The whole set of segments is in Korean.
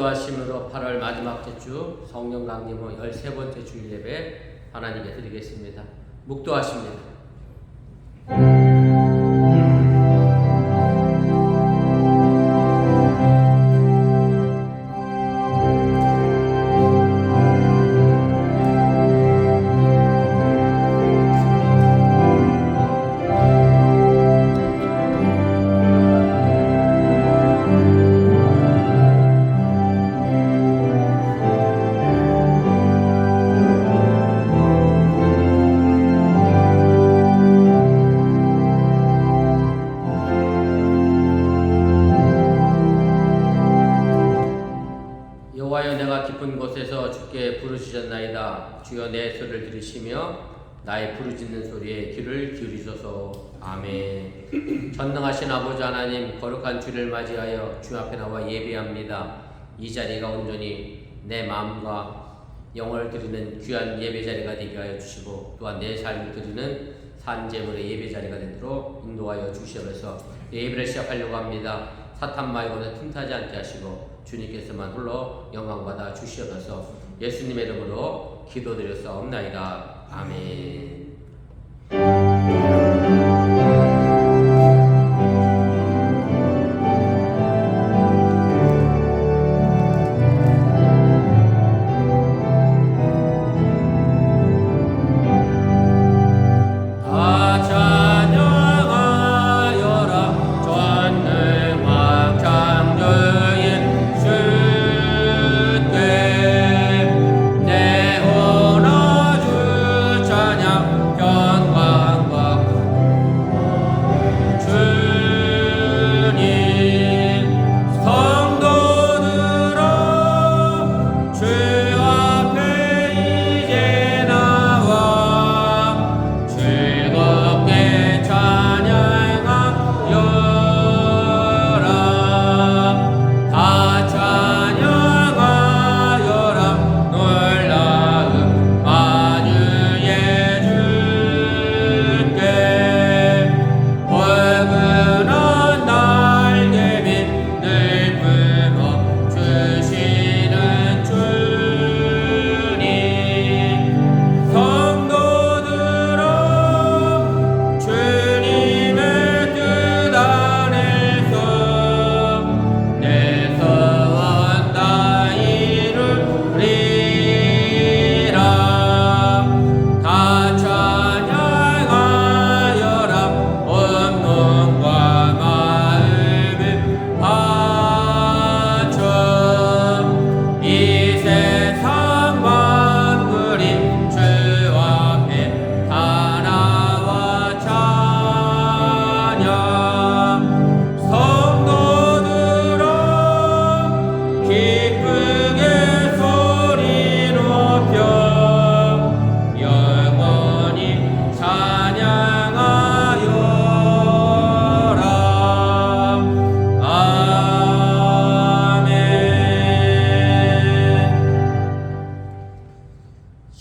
묵도하심으로 8월 마지막 주 성령 강림호 13번째 주일 예배 하나님께 드리겠습니다. 묵도하십니다. 주여 내 소리를 들으시며 나의 부르짖는 소리에 귀를 기울이소서. 아멘. 전능하신 아버지 하나님, 거룩한 주를 맞이하여 주 앞에 나와 예배합니다. 이 자리가 온전히 내 마음과 영혼을 드리는 귀한 예배 자리가 되게 하여 주시고, 또한 내 삶을 드리는 산제물의 예배 자리가 되도록 인도하여 주시옵소서. 예배를 시작하려고 합니다. 사탄 말고는 틈타지 않게 하시고 주님께서만 홀로 영광받아 주시옵소서. 예수님의 이름으로 기도드렸사옵나이다. 아멘.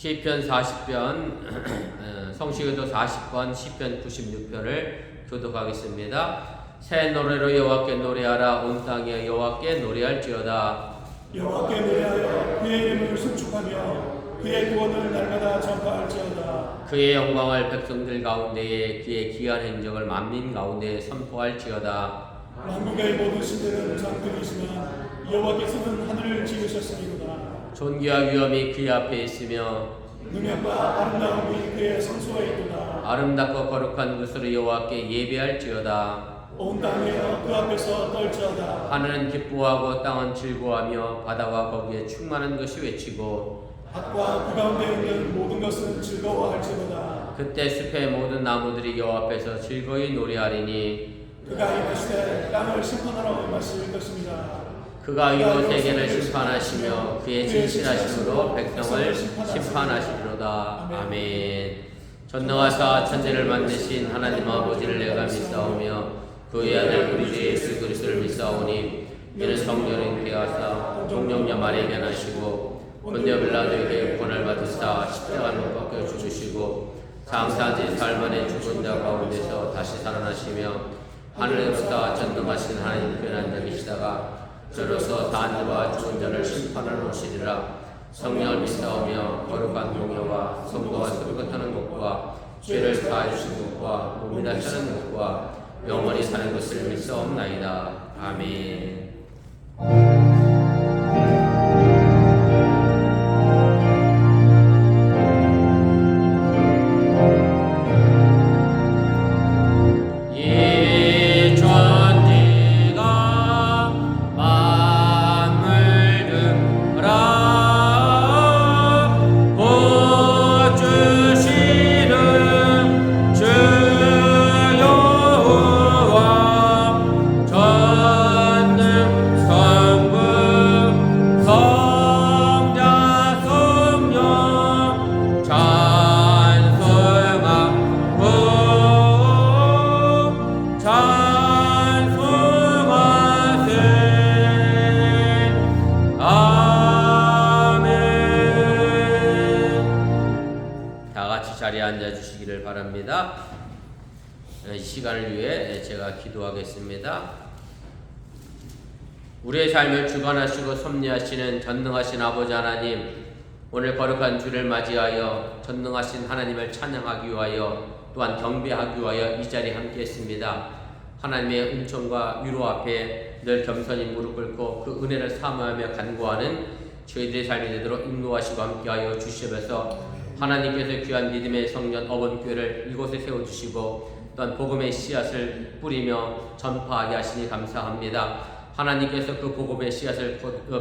시편 40편, 성시교도 40권, 시편 96편을 교독하겠습니다. 새 노래로 여호와께 노래하라. 온 땅에 여호와께 노래할지어다. 여호와께 노래하여 그의 이름을 송축하며 그의 구원을 날마다 전파할지어다. 그의 영광을 백성들 가운데에, 그의 기한 행적을 만민 가운데에 선포할지어다. 만국의 모든 신들은 장들이시면 여호와께서는 하늘을 지으셨으리로다. 존귀와 위엄이 그의 앞에 있으며 능력과 아름다움이 그의 성소에 있도다. 아름답고 거룩한 곳으로 여호와께 예배할지어다. 온 땅이여 그 앞에서 떨지어다. 하늘은 기뻐하고 땅은 즐거워하며 바다와 거기에 충만한 것이 외치고 밭과 그 가운데 있는 모든 것은 즐거워할지어다. 그때 숲의 모든 나무들이 여호와 앞에서 즐거이 노래하리니 그가 이르시되 땅을 심판하러 마실 것입니다. 그가 이후 세계를 심판하시며 그의 진실하심으로 백성을 심판하시리로다. 아나이다로다. 아멘. 전능하사 천지를 만드신 하나님 아버지를 내가 믿사오며 그의 아들 우리 주 예수 그리스도를 믿사오니 이는 성령의 계하사 종령자 마리아에게 나시고 본디오 빌라도에게 고난을 받으사 십자가 못 박혀 죽으시고 장사한 지 사흘 만에 죽은 자 가운데서 다시 살아나시며 하늘에로부터 전능하신 하나님께 앉아 계시다가 저로서 사한 자와 죽은 자를 심판하러 오시리라. 성령을 믿사오며 거룩한 공예와 성도가 서로 타는 것과 죄를 사하여 주신 것과 몸이 다스리는 것과 영원히 사는 것을 믿사옵나이다. 아멘. 자리에 앉아 주시기를 바랍니다. 이 시간을 위해 제가 기도하겠습니다. 우리의 삶을 주관하시고 섭리하시는 전능하신 아버지 하나님, 오늘 거룩한 주를 맞이하여 전능하신 하나님을 찬양하기 위하여 또한 경배하기 위하여 이 자리에 함께했습니다. 하나님의 은총과 위로 앞에 늘 겸손히 무릎 꿇고 그 은혜를 사모하며 간구하는 저희들의 삶이 되도록 인도하시고 함께하여 주시옵소서. 하나님께서 귀한 믿음의 성전 어본교회를 이곳에 세워주시고 또한 복음의 씨앗을 뿌리며 전파하게 하시니 감사합니다. 하나님께서 그 복음의 씨앗을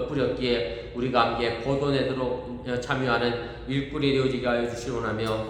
뿌렸기에 우리가 함께 고도내도록 참여하는 일꾼이 되어지게 하여 주시오나며,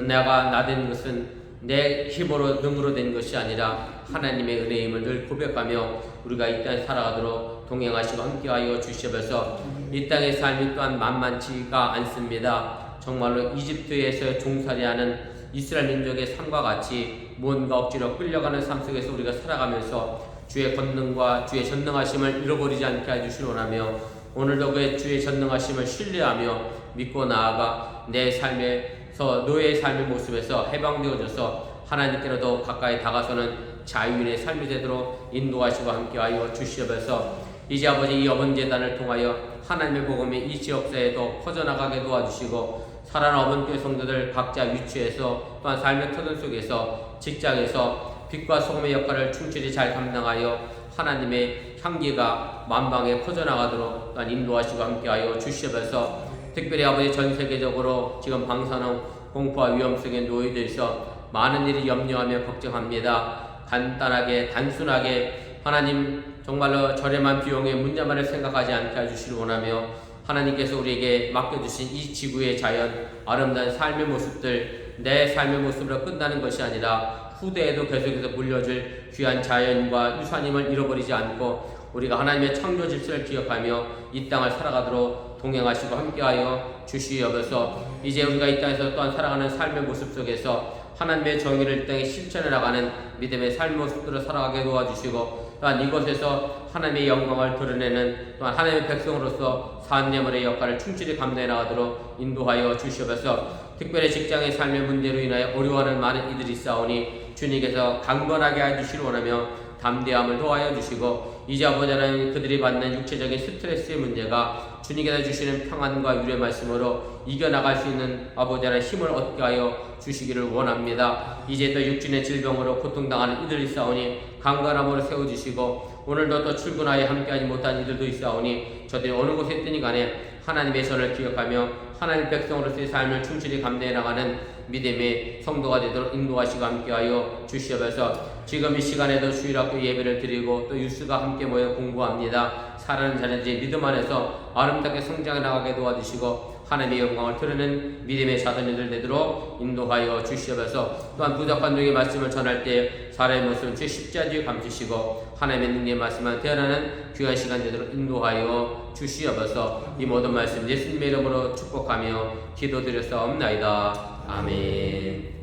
내가 나된 것은 내 힘으로 능으로 된 것이 아니라 하나님의 은혜임을 늘 고백하며 우리가 이 땅에 살아가도록 동행하시고 함께하여 주시옵소서. 이 땅의 삶이 또한 만만치가 않습니다. 정말로 이집트에서 종살이하는 이스라엘 민족의 삶과 같이 뭔가 억지로 끌려가는 삶 속에서 우리가 살아가면서 주의 권능과 주의 전능하심을 잃어버리지 않게 해주시오나며, 오늘도 그 주의 전능하심을 신뢰하며 믿고 나아가 내 삶에서 노예의 삶의 모습에서 해방되어져서 하나님께로도 가까이 다가서는 자유인의 삶이 되도록 인도하시고 함께하여 주시옵소서. 이제 아버지 이 어번제단을 통하여 하나님의 복음이 이 지역사회에도 퍼져나가게 도와주시고, 살아난 어번교회 성도들 각자 위치에서 또한 삶의 터전 속에서 직장에서 빛과 소금의 역할을 충실히 잘 감당하여 하나님의 향기가 만방에 퍼져나가도록 또한 인도하시고 함께하여 주시옵소서. 특별히 아버지 전 세계적으로 지금 방사능 공포와 위험 속에 놓여져 있어 많은 일이 염려하며 걱정합니다. 간단하게 단순하게 하나님 정말로 저렴한 비용의 문제만을 생각하지 않게 해주시길 원하며, 하나님께서 우리에게 맡겨주신 이 지구의 자연, 아름다운 삶의 모습들, 내 삶의 모습으로 끝나는 것이 아니라 후대에도 계속해서 물려줄 귀한 자연과 유산임을 잃어버리지 않고 우리가 하나님의 창조 질서를 기억하며 이 땅을 살아가도록 동행하시고 함께하여 주시옵소서. 이제 우리가 이 땅에서 또한 살아가는 삶의 모습 속에서 하나님의 정의를 이 땅에 실천해 나가는 믿음의 삶의 모습들을 살아가게 도와주시고, 또한 이곳에서 하나님의 영광을 드러내는 또한 하나님의 백성으로서 사안예물의 역할을 충실히 감당해 나가도록 인도하여 주시옵소서. 특별히 직장의 삶의 문제로 인하여 어려워하는 많은 이들이 있사오니 주님께서 강건하게 해주시길 원하며 담대함을 도하여 주시고, 이제 아버지 하나님 그들이 받는 육체적인 스트레스의 문제가 주님께서 주시는 평안과 유의 말씀으로 이겨나갈 수 있는 아버지 하나님 힘을 얻게 하여 주시기를 원합니다. 이제 또 육신의 질병으로 고통당하는 이들이 있사오니 강건함으로 세워주시고, 오늘도 또 출근하여 함께하지 못한 이들도 있사오니 저들이 어느 곳에 있든지 간에 하나님의 전을 기억하며 하나님 백성으로서의 삶을 충실히 감당해 나가는 믿음의 성도가 되도록 인도하시고 함께하여 주시옵소서. 지금 이 시간에도 주일학교 예배를 드리고 또 유스가 함께 모여 공부합니다. 살아는 자는지 믿음 안에서 아름답게 성장해 나가게 도와주시고, 하나님의 영광을 드러내는 믿음의 자손이들 되도록 인도하여 주시옵소서. 또한 부족한 종의 말씀을 전할 때 사람의 모습은 주 십자가 뒤에 감추시고 하나님의 능력의 말씀만 태어나는 귀한 시간 되도록 인도하여 주시옵소서. 이 모든 말씀 예수님의 이름으로 축복하며 기도드렸사옵나이다. 아멘.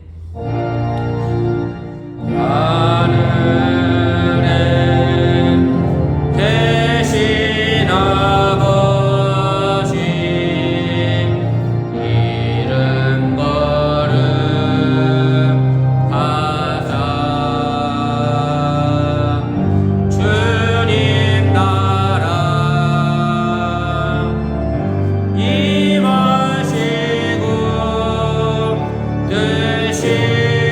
하늘에 계신 아버지 이름 거룩하사 주님 나라 임하시고 뜻이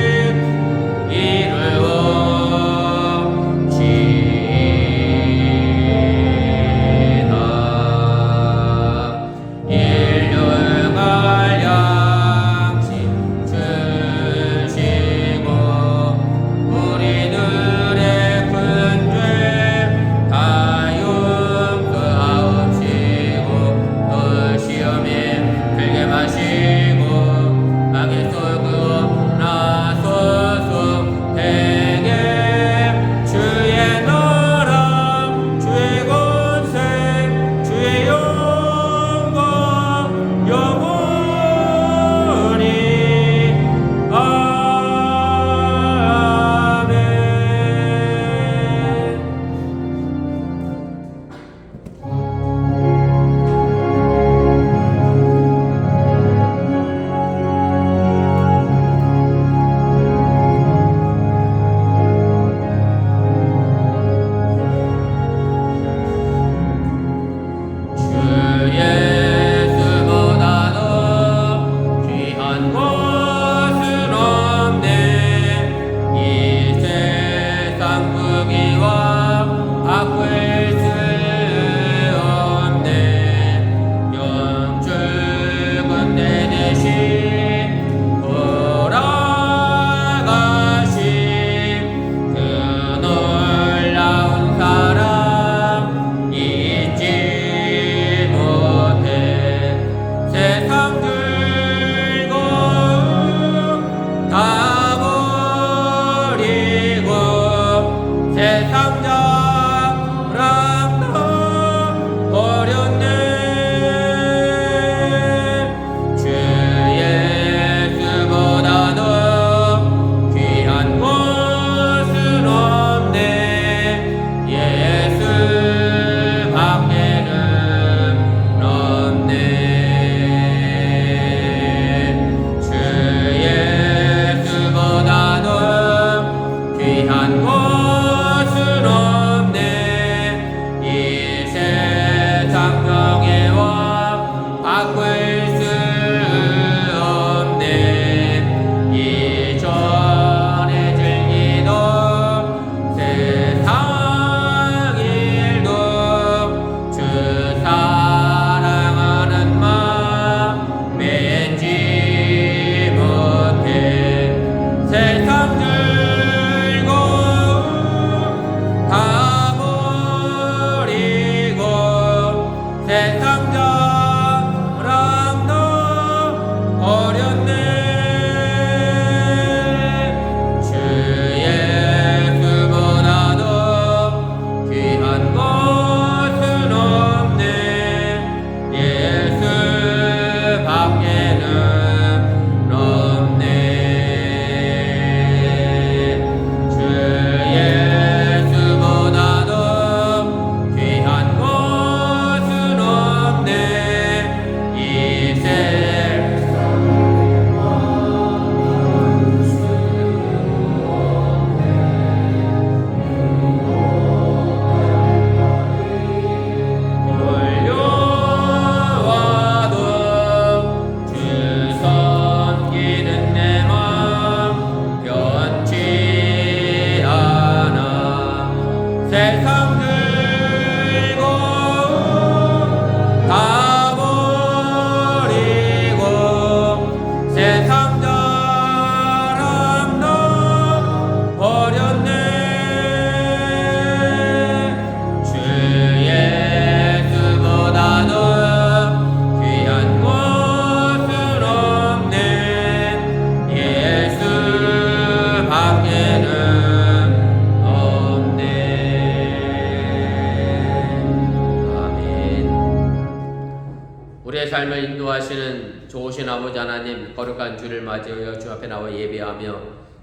좋으신 아버지 하나님, 거룩한 주를 맞이하여 주 앞에 나와 예배하며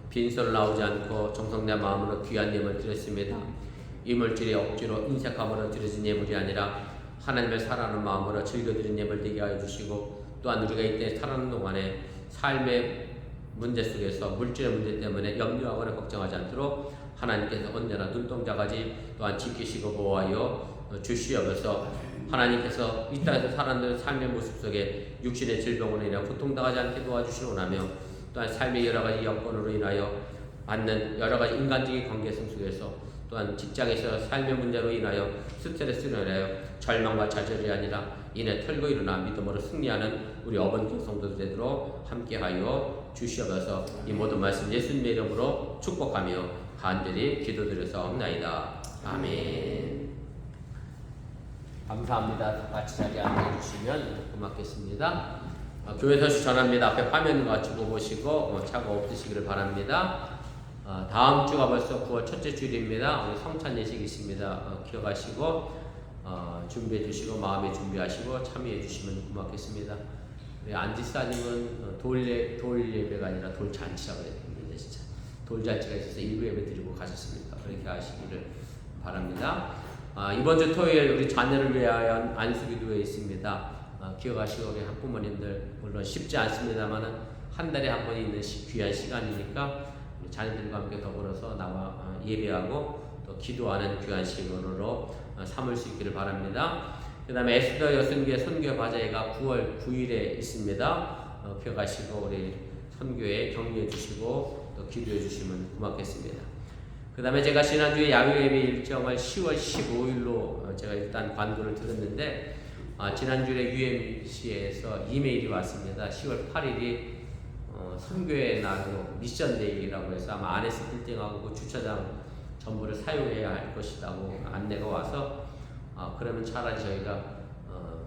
빈손을 나오지 않고 정성된 마음으로 귀한 예물을 드렸습니다. 이 물질이 억지로 인색함으로 드려진 예물이 아니라 하나님을 사랑하는 마음으로 즐겨드린 예물 되게 하여 주시고, 또한 우리가 이때 살아가는 동안에 삶의 문제 속에서 물질의 문제 때문에 염려하거나 걱정하지 않도록 하나님께서 언제나 눈동자까지 또한 지키시고 보호하여 주시옵소서. 하나님께서 이 땅에서 살아가는 삶의 모습 속에 육신의 질병으로 인하여 고통당하지 않게 도와주시고 나며, 또한 삶의 여러 가지 여건으로 인하여 받는 여러 가지 인간적인 관계성 속에서, 또한 직장에서 삶의 문제로 인하여 스트레스로 인하여 절망과 좌절이 아니라 이내 털고 일어나 믿음으로 승리하는 우리 어번교 성도들 되도록 함께하여 주시옵소서. 이 모든 말씀 예수님의 이름으로 축복하며 간절히 기도드려서옵나이다. 아멘. 감사합니다. 다 같이 자리에 앉아주시면 고맙겠습니다. 교회 소식 전합니다. 앞에 화면 같이 보시고 차가 없으시기를 바랍니다. 다음 주가 벌써 9월 첫째 주일입니다. 우리 성찬 예식이십니다. 기억하시고 준비해 주시고 마음에 준비하시고 참여해 주시면 고맙겠습니다. 우리 안지사님은 돌 예배가 아니라 돌잔치라고 했는데 진짜 돌잔치가 있어서 일부 예배 드리고 가셨습니다. 그렇게 하시기를 바랍니다. 이번 주 토요일 우리 자녀를 위하여 안수기도회 있습니다. 기억하시고 우리 학부모님들 물론 쉽지 않습니다만은 한 달에 한 번 있는 귀한 시간이니까 우리 자녀들과 함께 더불어서 나와 예배하고 또 기도하는 귀한 시간으로 삼을 수 있기를 바랍니다. 그 다음에 에스더 여순교회 선교 바자회가 9월 9일에 있습니다. 기억하시고 우리 선교회 격려해 주시고 또 기도해 주시면 고맙겠습니다. 그 다음에 제가 지난주에 야외 예배 일정을 10월 15일로 제가 일단 관고를 드렸는데, 지난주에 UMC에서 이메일이 왔습니다. 10월 8일이 선교회 날로 미션데이라고 해서 아마 안에서 빌딩하고 그 주차장 전부를 사용해야 할 것이라고 안내가 와서 그러면 차라리 저희가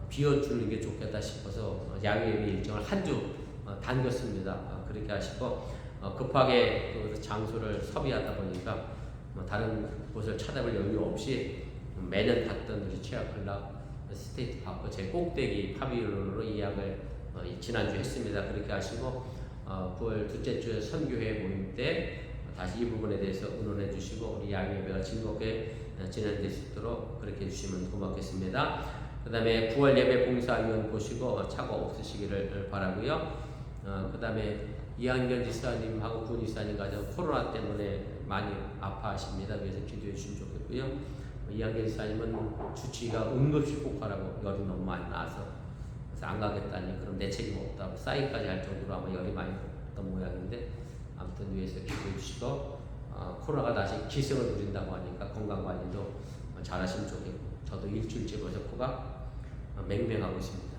비워주는 게 좋겠다 싶어서 야외 예배 일정을 한 주 당겼습니다. 그렇게 하시고 급하게 그 장소를 섭외하다 보니까 다른 곳을 찾아볼 여유 없이 매년 갔던 우리 체아클락 스테이트 파크 제 꼭대기 파빌론으로 예약을 지난주 했습니다. 그렇게 하시고 9월 둘째 주 선교회 모임 때 다시 이 부분에 대해서 의논해 주시고 우리 야외 예배가 즐겁게 진행될 수 있도록 그렇게 해주시면 고맙겠습니다. 그 다음에 9월 예배 봉사위원 보시고 착오 없으시기를 바라고요. 그 다음에 이한결 지사님하고 군 지사님 가정 코로나 때문에 많이 아파하십니다. 그래서 기도해 주시면 좋겠고요. 이한결 지사님은 주치의가 응급실 폭발하고 열이 너무 많이 나서 그래서 안 가겠다니 그럼 내 책임 없다고 사인까지 할 정도로 아마 열이 많이 났던 모양인데, 아무튼 위해서 기도해 주시고 코로나가 다시 기승을 부린다고 하니까 건강관리도 잘하시면 좋겠고, 저도 일주일째 벌써 코가 맹맹하고 있습니다.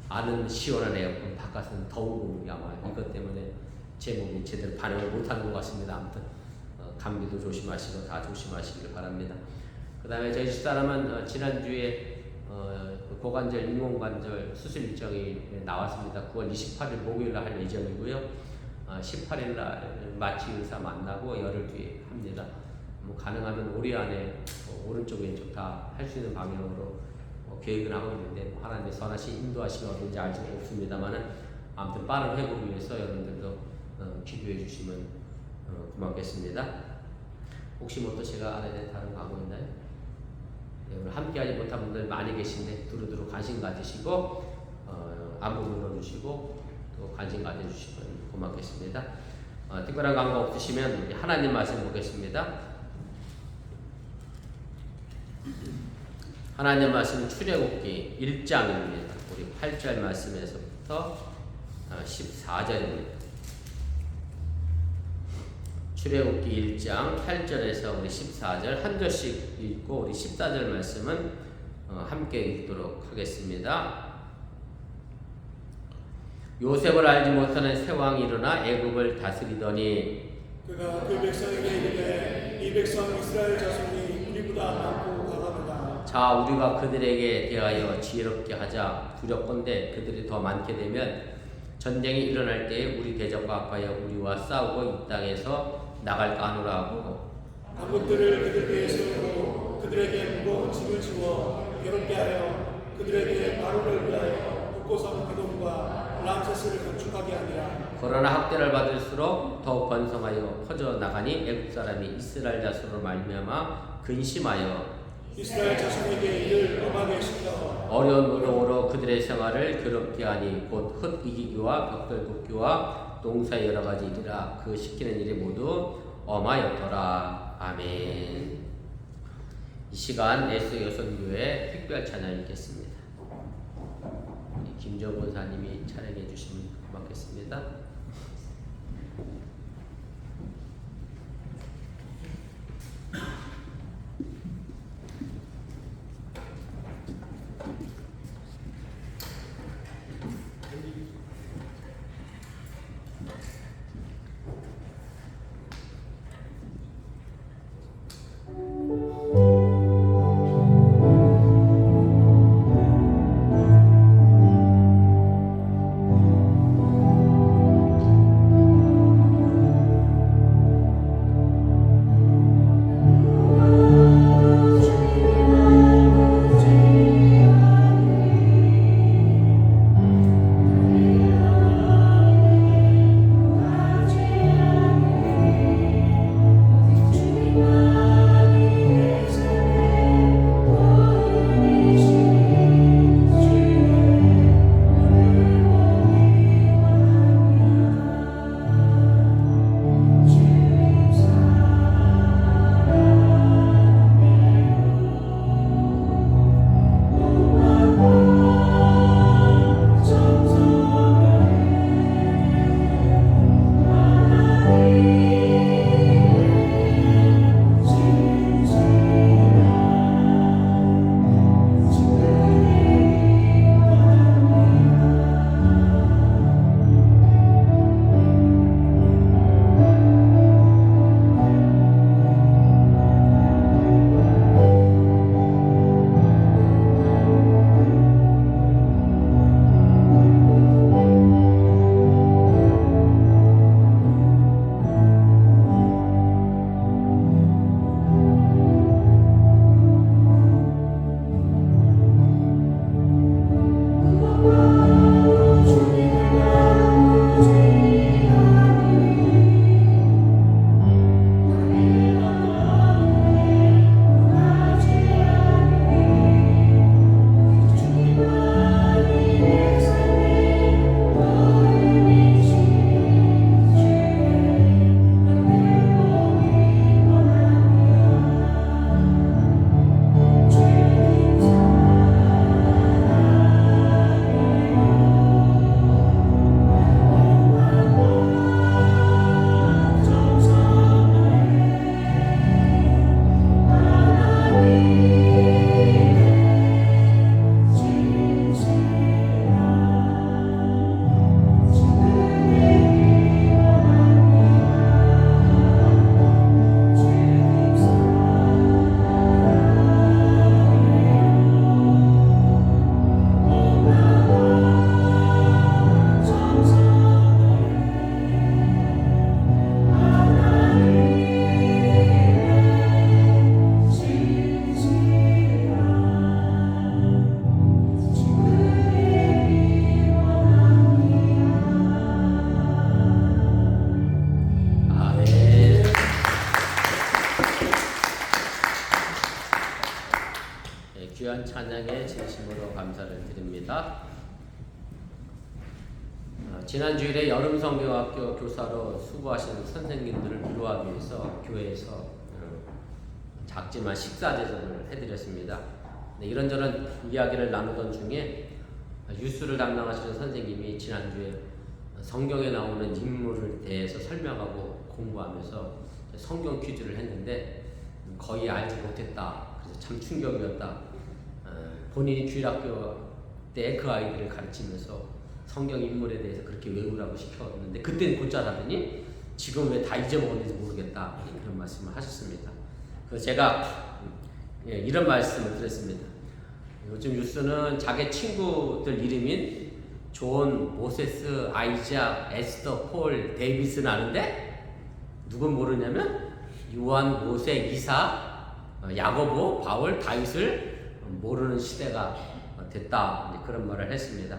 안은 시원한 에어컨, 바깥은 더운 공기, 아마 이것 때문에 제 몸이 제대로 반응을 못하는 것 같습니다. 아무튼 감기도 조심하시고 다 조심하시길 바랍니다. 그 다음에 저희 집사람은 지난주에 고관절, 인공관절 수술 일정이 나왔습니다. 9월 28일 목요일 날 할 예정이고요. 18일 날 마취 의사 만나고 열흘 뒤에 합니다. 가능하면 올해 안에 오른쪽 왼쪽 다 할 수 있는 방향으로 계획을 하고 있는데, 하나님의 선하신 인도하시면 어딘지 알지 없습니다만은 아무튼 빠른 회복을 위해서 여러분들도 기도해 주시면 고맙겠습니다. 혹시 뭐 또 제가 알아야 될 다른 거 하고 있나요? 네, 오늘 함께하지 못한 분들 많이 계신데 두루두루 관심 가지시고 안부 눌러주시고 또 관심 가져주시면 고맙겠습니다. 특별한 광고 없으시면 하나님 말씀 보겠습니다. 하나님 말씀은 출애굽기 1장입니다. 우리 8절 말씀에서부터 14절입니다. 출애굽기 1장 8절에서 우리 14절 한 절씩 읽고 우리 14절 말씀은 함께 읽도록 하겠습니다. 요셉을 알지 못하는 새 왕이 일어나 애굽을 다스리더니 그가 그 백성에게 이르되 이 백성 이스라엘 자손이 우리보다 많고 강하도다. 자, 우리가 그들에게 대하여 지혜롭게 하자. 두렵건대 그들이 더 많게 되면 전쟁이 일어날 때에 우리 대적과 합하여 우리와 싸우고 이 땅에서 나갈까 하노라 하고, 방국들을 그들 위에 세우고 그들에게 무거운 짐을 지워 괴롭게 하여 그들에게 바로를 위하여 북고성 기둥과 람세스를 건축하게 하니라. 그러나 학대를 받을수록 더욱 번성하여 퍼져 나가니 애굽 사람이 이스라엘 자손으로 말미암아 근심하여 이스라엘 자손에게 이를 엄하게 시켜 어려운 노동으로 그들의 생활을 괴롭게 하니 곧 흙 이기기와 벽돌 굽기와 농사의 여러 가지 일이라 그 시키는 일이 모두 엄하였더라. 아멘. 이 시간 예수 여선교회 특별 찬양 읽겠습니다. 김정 권사님이 찬양해 주시면 고맙겠습니다. 귀한 찬양에 진심으로 감사를 드립니다. 지난 주일에 여름 성경학교 교사로 수고하신 선생님들을 위로하기 위해서 교회에서 작지만 식사 제전을 해드렸습니다. 이런저런 이야기를 나누던 중에 유수를 담당하시는 선생님이 지난주에 성경에 나오는 인물을 대해서 설명하고 공부하면서 성경 퀴즈를 했는데 거의 알지 못했다. 그래서 참 충격이었다. 본인이 주일학교 때 그 아이들을 가르치면서 성경 인물에 대해서 그렇게 외우라고 시켰는데 그때는 곧잘 하더니 지금 왜 다 잊어먹었는지 모르겠다. 그런 말씀을 하셨습니다. 그래서 제가 이런 말씀을 드렸습니다. 요즘 뉴스는 자기 친구들 이름인 존, 모세스, 아이작, 에스더, 폴, 데이비스는 아는데 누군 모르냐면 요한, 모세, 이사, 야고보, 바울, 다윗을 모르는 시대가 됐다. 그런 말을 했습니다.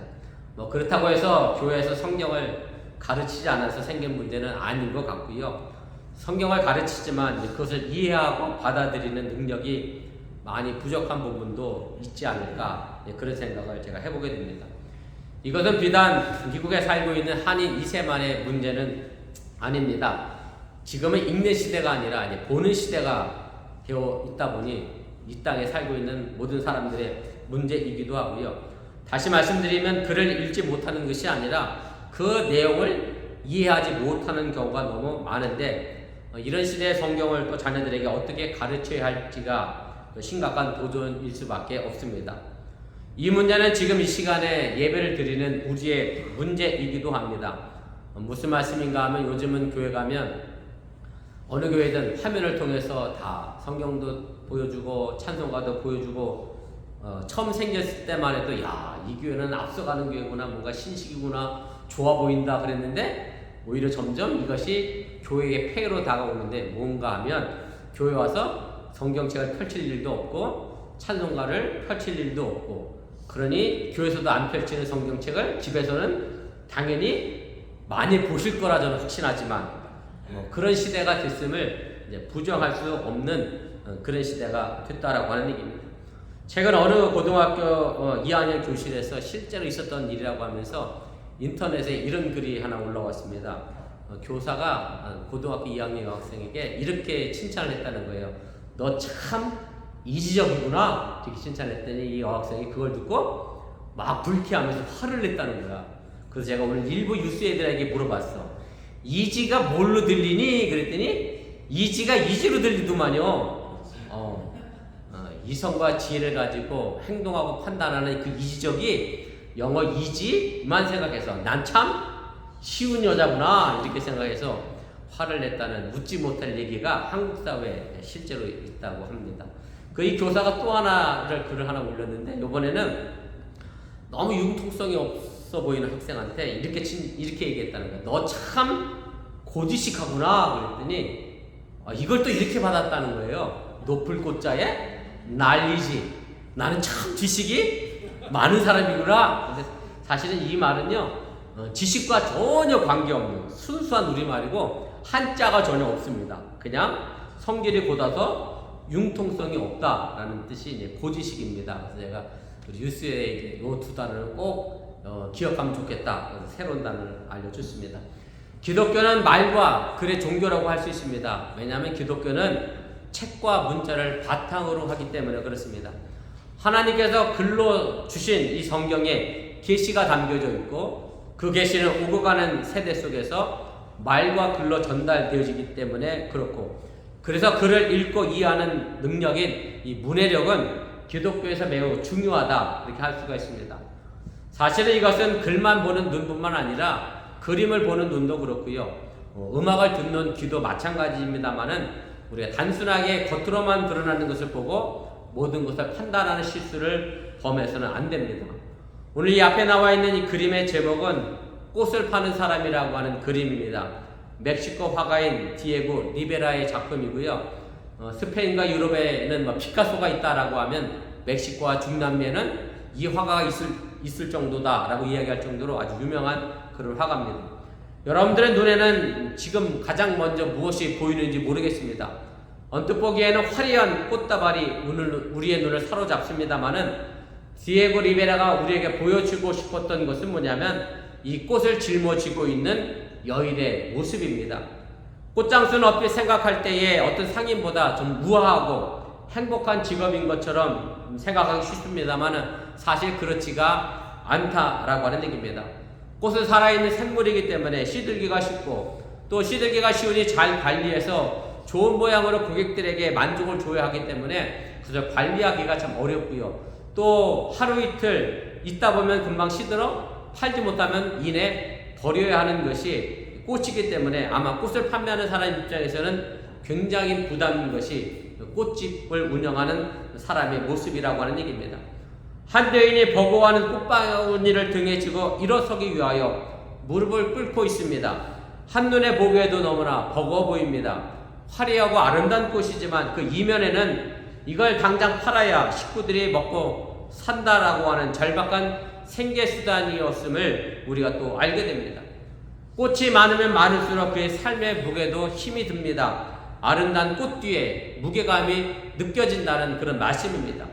그렇다고 해서 교회에서 성경을 가르치지 않아서 생긴 문제는 아닌 것 같고요. 성경을 가르치지만 그것을 이해하고 받아들이는 능력이 많이 부족한 부분도 있지 않을까, 그런 생각을 제가 해보게 됩니다. 이것은 비단 미국에 살고 있는 한인 2세만의 문제는 아닙니다. 지금은 읽는 시대가 아니라 이제 보는 시대가 되어 있다 보니 이 땅에 살고 있는 모든 사람들의 문제이기도 하고요. 다시 말씀드리면 글을 읽지 못하는 것이 아니라 그 내용을 이해하지 못하는 경우가 너무 많은데, 이런 시대의 성경을 또 자녀들에게 어떻게 가르쳐야 할지가 심각한 도전일 수밖에 없습니다. 이 문제는 지금 이 시간에 예배를 드리는 우리의 문제이기도 합니다. 무슨 말씀인가 하면 요즘은 교회 가면 어느 교회든 화면을 통해서 다 성경도 보여주고 찬송가도 보여주고, 처음 생겼을 때만 해도 이 교회는 앞서가는 교회구나, 뭔가 신식이구나, 좋아 보인다 그랬는데, 오히려 점점 이것이 교회의 폐해로 다가오는데, 뭔가 하면 교회 와서 성경책을 펼칠 일도 없고 찬송가를 펼칠 일도 없고, 그러니 교회에서도 안 펼치는 성경책을 집에서는 당연히 많이 보실 거라 저는 확신하지만, 그런 시대가 됐음을 이제 부정할 수 없는 그런 시대가 됐다라고 하는 얘기입니다. 최근 어느 고등학교 2학년 교실에서 실제로 있었던 일이라고 하면서 인터넷에 이런 글이 하나 올라왔습니다. 교사가 고등학교 2학년 여학생에게 이렇게 칭찬을 했다는 거예요. 너 참 이지적이구나, 이렇게 칭찬했더니 이 여학생이 그걸 듣고 막 불쾌하면서 화를 냈다는 거야. 그래서 제가 오늘 일부 유스 애들에게 물어봤어. 이지가 뭘로 들리니? 그랬더니 이지가 이지로 들리더만요. 이성과 지혜를 가지고 행동하고 판단하는 그 이지적이 영어 이지만 생각해서 난 참 쉬운 여자구나, 이렇게 생각해서 화를 냈다는 묻지 못할 얘기가 한국 사회에 실제로 있다고 합니다. 이 교사가 또 하나를 글을 하나 올렸는데, 이번에는 너무 융통성이 없어 보이는 학생한테 이렇게 얘기했다는 거야. 너 참 고지식하구나 그랬더니 이걸 또 이렇게 받았다는 거예요. 높을 꽃자에 난리지, 나는 참 지식이 많은 사람이구나. 근데 사실은 이 말은요, 지식과 전혀 관계없는 순수한 우리말이고 한자가 전혀 없습니다. 그냥 성질이 곧아서 융통성이 없다라는 뜻이 이제 고지식입니다. 그래서 제가 뉴스에 이 두 단어를 꼭 기억하면 좋겠다. 그래서 새로운 단어를 알려줬습니다. 기독교는 말과 글의 종교라고 할 수 있습니다. 왜냐하면 기독교는 책과 문자를 바탕으로 하기 때문에 그렇습니다. 하나님께서 글로 주신 이 성경에 계시가 담겨져 있고, 그 계시는 오고 가는 세대 속에서 말과 글로 전달되어지기 때문에 그렇고, 그래서 글을 읽고 이해하는 능력인 이 문해력은 기독교에서 매우 중요하다, 이렇게 할 수가 있습니다. 사실은 이것은 글만 보는 눈뿐만 아니라 그림을 보는 눈도 그렇고요, 음악을 듣는 귀도 마찬가지입니다만은 우리가 단순하게 겉으로만 드러나는 것을 보고 모든 것을 판단하는 실수를 범해서는 안 됩니다. 오늘 이 앞에 나와 있는 이 그림의 제목은 꽃을 파는 사람이라고 하는 그림입니다. 멕시코 화가인 디에고 리베라의 작품이고요. 스페인과 유럽에는 피카소가 있다라고 하면 멕시코와 중남미에는 이 화가가 있을 정도다라고 이야기할 정도로 아주 유명한 그런 화가입니다. 여러분들의 눈에는 지금 가장 먼저 무엇이 보이는지 모르겠습니다. 언뜻 보기에는 화려한 꽃다발이 우리의 눈을 사로잡습니다만은 디에고 리베라가 우리에게 보여주고 싶었던 것은 뭐냐면 이 꽃을 짊어지고 있는 여인의 모습입니다. 꽃장수는 얼핏 생각할 때에 어떤 상인보다 좀 우아하고 행복한 직업인 것처럼 생각하기 쉽습니다만은 사실 그렇지가 않다라고 하는 얘기입니다. 꽃은 살아있는 생물이기 때문에 시들기가 쉽고, 또 시들기가 쉬우니 잘 관리해서 좋은 모양으로 고객들에게 만족을 줘야 하기 때문에 그래서 관리하기가 참 어렵고요. 또 하루 이틀 있다 보면 금방 시들어 팔지 못하면 이내 버려야 하는 것이 꽃이기 때문에 아마 꽃을 판매하는 사람 입장에서는 굉장히 부담인 것이 꽃집을 운영하는 사람의 모습이라고 하는 얘기입니다. 한 여인이 버거워하는 꽃바구니를 등에 지고 일어서기 위하여 무릎을 꿇고 있습니다. 한눈에 보기에도 너무나 버거워 보입니다. 화려하고 아름다운 꽃이지만 그 이면에는 이걸 당장 팔아야 식구들이 먹고 산다라고 하는 절박한 생계수단이었음을 우리가 또 알게 됩니다. 꽃이 많으면 많을수록 그의 삶의 무게도 힘이 듭니다. 아름다운 꽃 뒤에 무게감이 느껴진다는 그런 말씀입니다.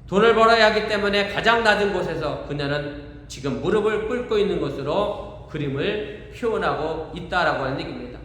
돈을 벌어야 하기 때문에 가장 낮은 곳에서 그녀는 지금 무릎을 꿇고 있는 것으로 그림을 표현하고 있다라고 하는 얘기입니다.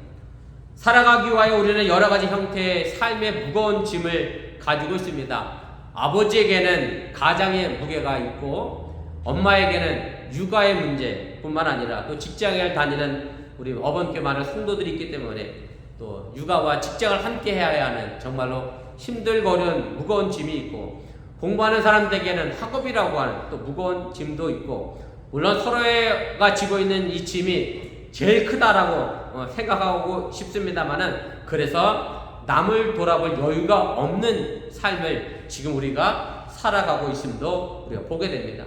살아가기 위하여 우리는 여러 가지 형태의 삶의 무거운 짐을 가지고 있습니다. 아버지에게는 가장의 무게가 있고 엄마에게는 육아의 문제뿐만 아니라 또 직장을 다니는 우리 어번교회 많은 성도들이 있기 때문에 또 육아와 직장을 함께 해야 하는 정말로 힘들고 어려운 무거운 짐이 있고 공부하는 사람들에게는 학업이라고 하는 또 무거운 짐도 있고 물론 서로가 지고 있는 이 짐이 제일 크다라고 생각하고 싶습니다만은 그래서 남을 돌아볼 여유가 없는 삶을 지금 우리가 살아가고 있음도 우리가 보게 됩니다.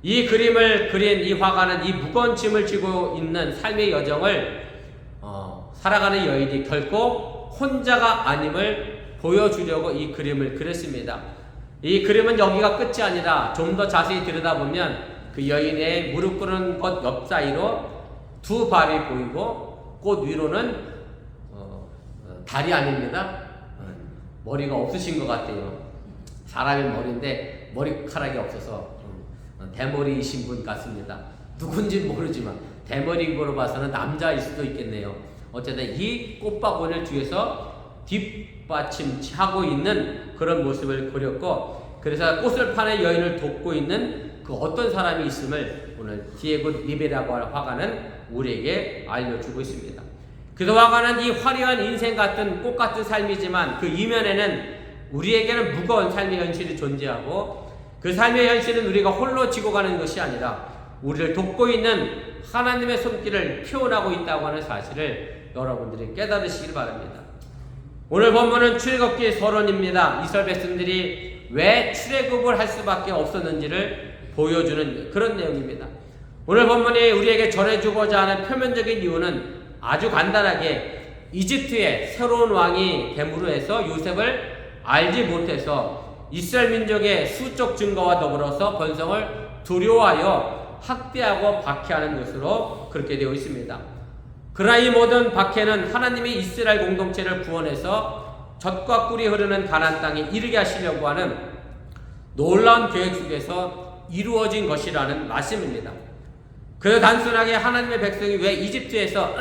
이 그림을 그린 이 화가는 이 무거운 짐을 지고 있는 삶의 여정을 살아가는 여인이 결코 혼자가 아님을 보여주려고 이 그림을 그렸습니다. 이 그림은 여기가 끝이 아니라 좀 더 자세히 들여다보면 그 여인의 무릎 꿇은 것 옆 사이로 두 발이 보이고 꽃 위로는 다리 아닙니다. 머리가 없으신 것 같아요. 사람의 머리인데 머리카락이 없어서 대머리이신 분 같습니다. 누군지 모르지만 대머리인 거로 봐서는 남자일 수도 있겠네요. 어쨌든 이 꽃바구니를 뒤에서 뒷받침하고 있는 그런 모습을 그렸고 그래서 꽃을 파는 여인을 돕고 있는 그 어떤 사람이 있음을 오늘 디에고 리베라고 하는 화가는 우리에게 알려주고 있습니다. 그래서 화가는 이 화려한 인생 같은 꽃 같은 삶이지만 그 이면에는 우리에게는 무거운 삶의 현실이 존재하고 그 삶의 현실은 우리가 홀로 지고 가는 것이 아니라 우리를 돕고 있는 하나님의 손길을 표현하고 있다고 하는 사실을 여러분들이 깨달으시길 바랍니다. 오늘 본문은 출애굽기 서론입니다. 이스라엘 백성들이 왜 출애굽을 할 수밖에 없었는지를 보여주는 그런 내용입니다. 오늘 본문이 우리에게 전해주고자 하는 표면적인 이유는 아주 간단하게 이집트의 새로운 왕이 됨으로 해서 요셉을 알지 못해서 이스라엘 민족의 수적 증거와 더불어서 번성을 두려워하여 학대하고 박해하는 것으로 그렇게 되어 있습니다. 그러나 이 모든 박해는 하나님이 이스라엘 공동체를 구원해서 젖과 꿀이 흐르는 가나안 땅에 이르게 하시려고 하는 놀라운 계획 속에서 이루어진 것이라는 말씀입니다. 그 단순하게 하나님의 백성이 왜 이집트에서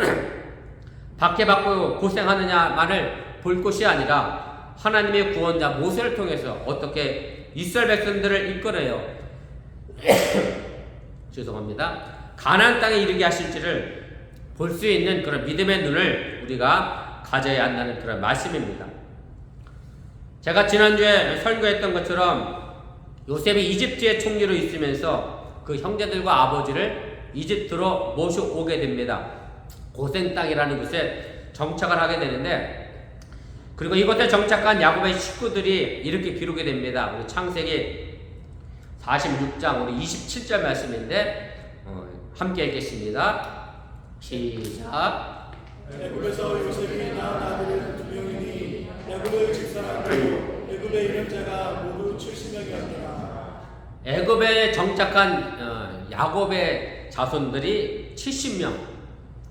박해받고 고생하느냐만을 볼 것이 아니라 하나님의 구원자 모세를 통해서 어떻게 이스라엘 백성들을 이끌어요 죄송합니다. 가나안 땅에 이르게 하실지를 볼 수 있는 그런 믿음의 눈을 우리가 가져야 한다는 그런 말씀입니다. 제가 지난주에 설교했던 것처럼 요셉이 이집트의 총리로 있으면서 그 형제들과 아버지를 이집트로 모셔오게 됩니다. 고센 땅이라는 곳에 정착을 하게 되는데 그리고 이곳에 정착한 야곱의 식구들이 이렇게 기록이 됩니다. 우리 창세기 46장 우리 27절 말씀인데 함께 읽겠습니다. 시작. 애굽에서 요셉이 낳은 아들은 2명이니 야곱을 집사하고 애굽의 이름자가 모두 70명이었더라. 애굽에 정착한 야곱의 자손들이 70명.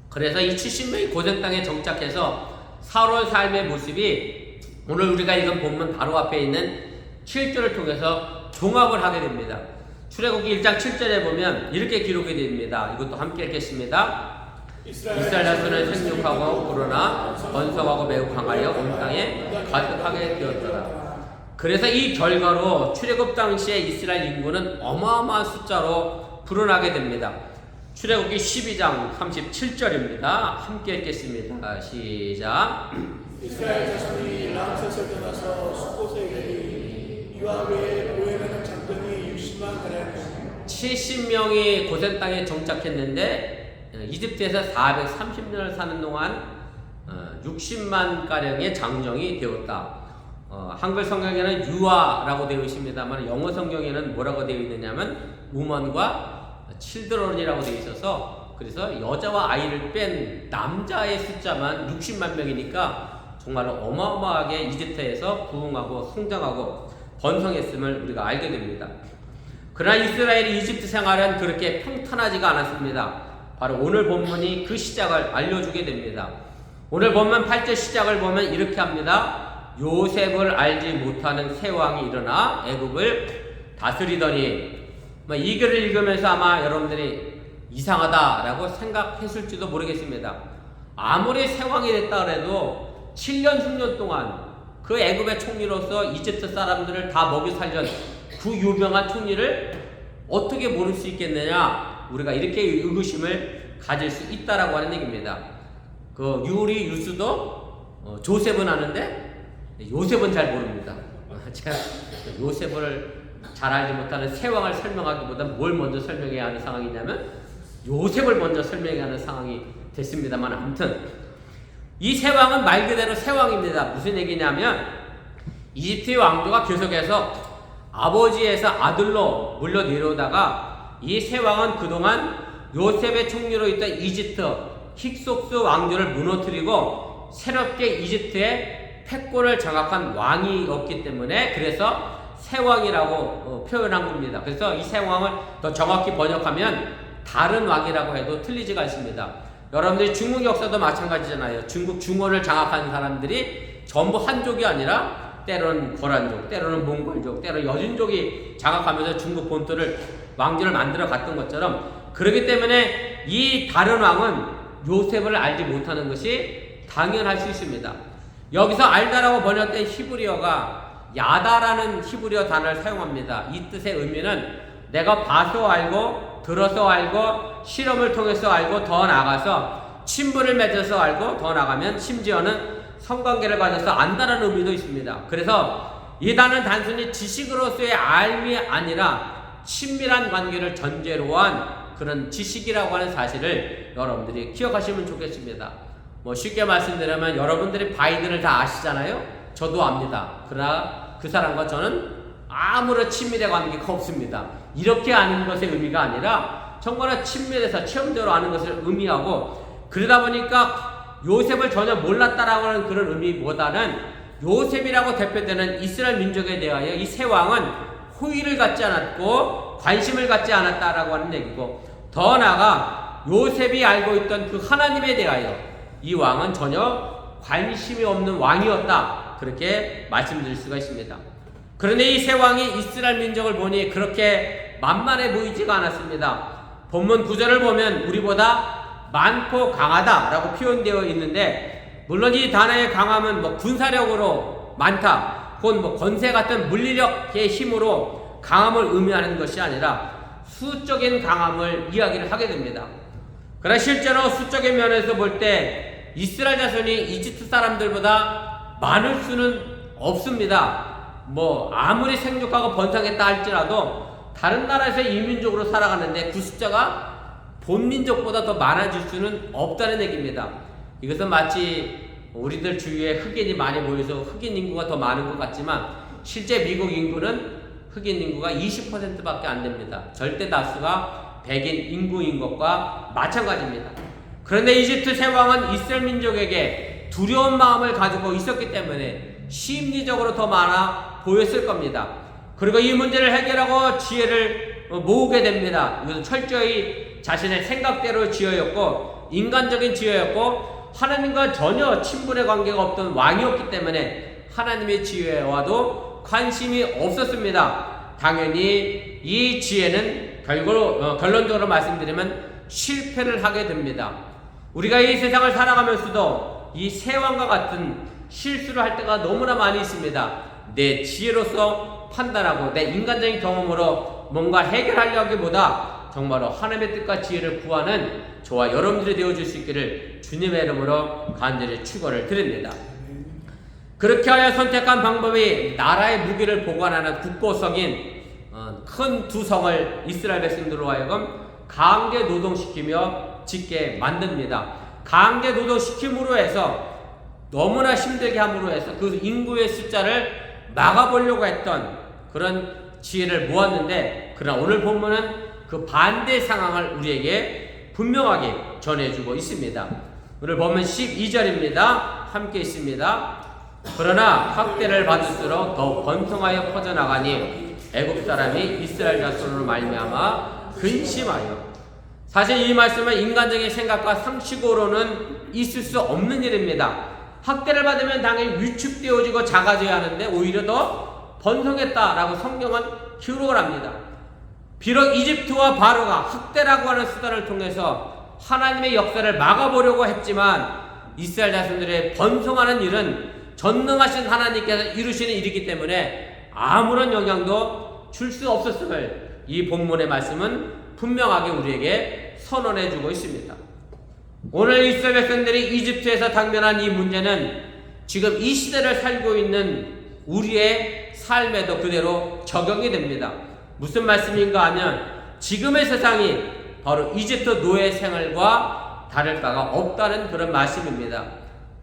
그래서 이 70명이 고생 땅에 정착해서 살아온 삶의 모습이 오늘 우리가 읽은 본문 바로 앞에 있는 7절을 통해서 종합을 하게 됩니다. 출애굽기 1장 7절에 보면 이렇게 기록이 됩니다. 이것도 함께 읽겠습니다. 이스라엘 자손은 생육하고 그러나 번성하고 매우 강하여 온 땅에 가득하게 되었더라. 그래서 이 결과로 출애굽 당시에 이스라엘 인구는 어마어마한 숫자로 불어나게 됩니다. 출애굽기 12장 37절입니다. 함께 읽겠습니다. 시작. 이스라엘 자손이 람셋을 떠나서 숫곳에 이르니 이와 외에 모여있는 장정이 60만 가량 70명이 고센 땅에 정착했는데 이집트에서 430년을 사는 동안 60만 가량의 장정이 되었다. 한글 성경에는 유아라고 되어 있습니다만 영어 성경에는 뭐라고 되어 있느냐면 우먼과 칠드런이라고 되어 있어서 그래서 여자와 아이를 뺀 남자의 숫자만 60만 명이니까 정말로 어마어마하게 이집트에서 부흥하고 성장하고 번성했음을 우리가 알게 됩니다. 그러나 이스라엘의 이집트 생활은 그렇게 평탄하지가 않았습니다. 바로 오늘 본문이 그 시작을 알려주게 됩니다. 오늘 본문 8절 시작을 보면 이렇게 합니다. 요셉을 알지 못하는 새 왕이 일어나 애굽을 다스리더니, 이 글을 읽으면서 아마 여러분들이 이상하다라고 생각했을지도 모르겠습니다. 아무리 새 왕이 됐다 그래도 7년 6년 동안 그 애굽의 총리로서 이집트 사람들을 다 먹여 살던 그 유명한 총리를 어떻게 모를 수 있겠느냐, 우리가 이렇게 의구심을 가질 수 있다라고 하는 얘기입니다. 그 유리 유수도 조셉은 아는데 요셉은 잘 모릅니다. 제가 요셉을 잘 알지 못하는 새 왕을 설명하기보다 뭘 먼저 설명해야 하는 상황이냐면 요셉을 먼저 설명해야 하는 상황이 됐습니다만, 아무튼 이 새 왕은 말 그대로 새 왕입니다. 무슨 얘기냐면 이집트의 왕조가 계속해서 아버지에서 아들로 물려 내려오다가 이 새 왕은 그동안 요셉의 총리로 있던 이집트 힉속스 왕조를 무너뜨리고 새롭게 이집트의 패권을 장악한 왕이었기 때문에 그래서 새 왕이라고 표현한 겁니다. 그래서 이 새 왕을 더 정확히 번역하면 다른 왕이라고 해도 틀리지가 않습니다. 여러분들이 중국 역사도 마찬가지잖아요. 중국 중원을 장악한 사람들이 전부 한족이 아니라 때로는 거란족, 때로는 몽골족, 때로는 여진족이 장악하면서 중국 본토를 왕조를 만들어 갔던 것처럼, 그렇기 때문에 이 다른 왕은 요셉을 알지 못하는 것이 당연할 수 있습니다. 여기서 알다라고 번역된 히브리어가 야다라는 히브리어 단어를 사용합니다. 이 뜻의 의미는 내가 봐서 알고, 들어서 알고, 실험을 통해서 알고, 더 나아가서 친분을 맺어서 알고, 더 나아가면 심지어는 성관계를 가져서 안다라는 의미도 있습니다. 그래서 이 단어는 단순히 지식으로서의 알미 아니라 친밀한 관계를 전제로 한 그런 지식이라고 하는 사실을 여러분들이 기억하시면 좋겠습니다. 쉽게 말씀드리면 여러분들이 바이든을 다 아시잖아요. 저도 압니다. 그러나 그 사람과 저는 아무런 친밀의 관계가 없습니다. 이렇게 아는 것의 의미가 아니라 정말 친밀해서 체험적으로 아는 것을 의미하고, 그러다 보니까 요셉을 전혀 몰랐다라고 하는 그런 의미보다는 요셉이라고 대표되는 이스라엘 민족에 대하여 이 새 왕은 호의를 갖지 않았고 관심을 갖지 않았다라고 하는 얘기고, 더 나아가 요셉이 알고 있던 그 하나님에 대하여 이 왕은 전혀 관심이 없는 왕이었다, 그렇게 말씀드릴 수가 있습니다. 그런데 이 새 왕이 이스라엘 민족을 보니 그렇게 만만해 보이지가 않았습니다. 본문 9절을 보면 우리보다 많고 강하다라고 표현되어 있는데, 물론 이 단어의 강함은 군사력으로 많다, 혹은 권세 같은 물리력의 힘으로 강함을 의미하는 것이 아니라 수적인 강함을 이야기를 하게 됩니다. 그러나 실제로 수적인 면에서 볼 때 이스라엘 자손이 이집트 사람들보다 많을 수는 없습니다. 아무리 생육하고 번성했다 할지라도 다른 나라에서 이민족으로 살아가는데 그 숫자가 본민족보다 더 많아질 수는 없다는 얘기입니다. 이것은 마치 우리들 주위에 흑인이 많이 모여서 흑인 인구가 더 많은 것 같지만 실제 미국 인구는 흑인 인구가 20%밖에 안 됩니다. 절대 다수가 백인 인구인 것과 마찬가지입니다. 그런데 이집트 새 왕은 이스라엘 민족에게 두려운 마음을 가지고 있었기 때문에 심리적으로 더 많아 보였을 겁니다. 그리고 이 문제를 해결하고 지혜를 모으게 됩니다. 이것은 철저히 자신의 생각대로 지혜였고 인간적인 지혜였고 하나님과 전혀 친분의 관계가 없던 왕이었기 때문에 하나님의 지혜와도 관심이 없었습니다. 당연히 이 지혜는 결론적으로 말씀드리면 실패를 하게 됩니다. 우리가 이 세상을 살아가면서도 이 새 왕과 같은 실수를 할 때가 너무나 많이 있습니다. 내 지혜로서 판단하고 내 인간적인 경험으로 뭔가 해결하려기보다 정말로 하나님의 뜻과 지혜를 구하는 저와 여러분들이 되어줄 수 있기를 주님의 이름으로 간절히 축원을 드립니다. 그렇게 하여 선택한 방법이 나라의 무기를 보관하는 국보성인 큰 두 성을 이스라엘 백성들로 하여금 강제 노동시키며 짓게 만듭니다. 강제 노동시킴으로 해서 너무나 힘들게 함으로 해서 그 인구의 숫자를 막아보려고 했던 그런 지혜를 모았는데, 그러나 오늘 본문은 그 반대 상황을 우리에게 분명하게 전해주고 있습니다. 오늘 본문 12절입니다. 함께 있습니다. 그러나 학대를 받을수록 더 번성하여 퍼져나가니 애굽 사람이 이스라엘 자손으로 말미암아 근심하여. 사실 이 말씀은 인간적인 생각과 상식으로는 있을 수 없는 일입니다. 학대를 받으면 당연히 위축되어지고 작아져야 하는데 오히려 더 번성했다라고 성경은 기록을 합니다. 비록 이집트와 바로가 학대라고 하는 수단을 통해서 하나님의 역사를 막아보려고 했지만 이스라엘 자손들의 번성하는 일은 전능하신 하나님께서 이루시는 일이기 때문에 아무런 영향도 줄 수 없었음을 이 본문의 말씀은 분명하게 우리에게 선언해주고 있습니다. 오늘 이스라엘 백성들이 이집트에서 당면한 이 문제는 지금 이 시대를 살고 있는 우리의 삶에도 그대로 적용이 됩니다. 무슨 말씀인가 하면 지금의 세상이 바로 이집트 노예 생활과 다를 바가 없다는 그런 말씀입니다.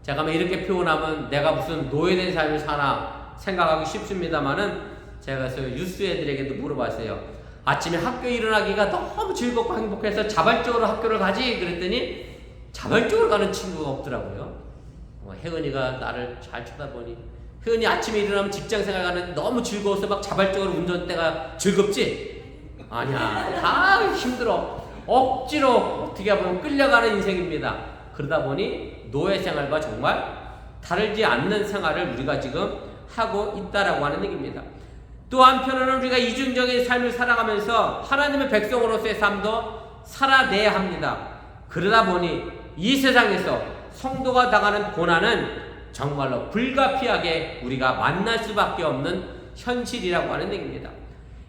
제가 이렇게 표현하면 내가 무슨 노예된 삶을 사나 생각하기 쉽습니다만은 제가 그래서 유스 애들에게도 물어봤어요. 아침에 학교에 일어나기가 너무 즐겁고 행복해서 자발적으로 학교를 가지 그랬더니 자발적으로 가는 친구가 없더라고요. 혜은이가 나를 잘 쳐다보니 혜은이 아침에 일어나면 직장생활 가는 너무 즐거워서 막 자발적으로 운전대가 즐겁지? 아니야, 다 힘들어. 억지로 어떻게 보면 끌려가는 인생입니다. 그러다 보니 노예 생활과 정말 다르지 않는 생활을 우리가 지금 하고 있다라고 하는 얘기입니다. 또 한편으로는 우리가 이중적인 삶을 살아가면서 하나님의 백성으로서의 삶도 살아내야 합니다. 그러다 보니 이 세상에서 성도가 당하는 고난은 정말로 불가피하게 우리가 만날 수밖에 없는 현실이라고 하는 얘기입니다.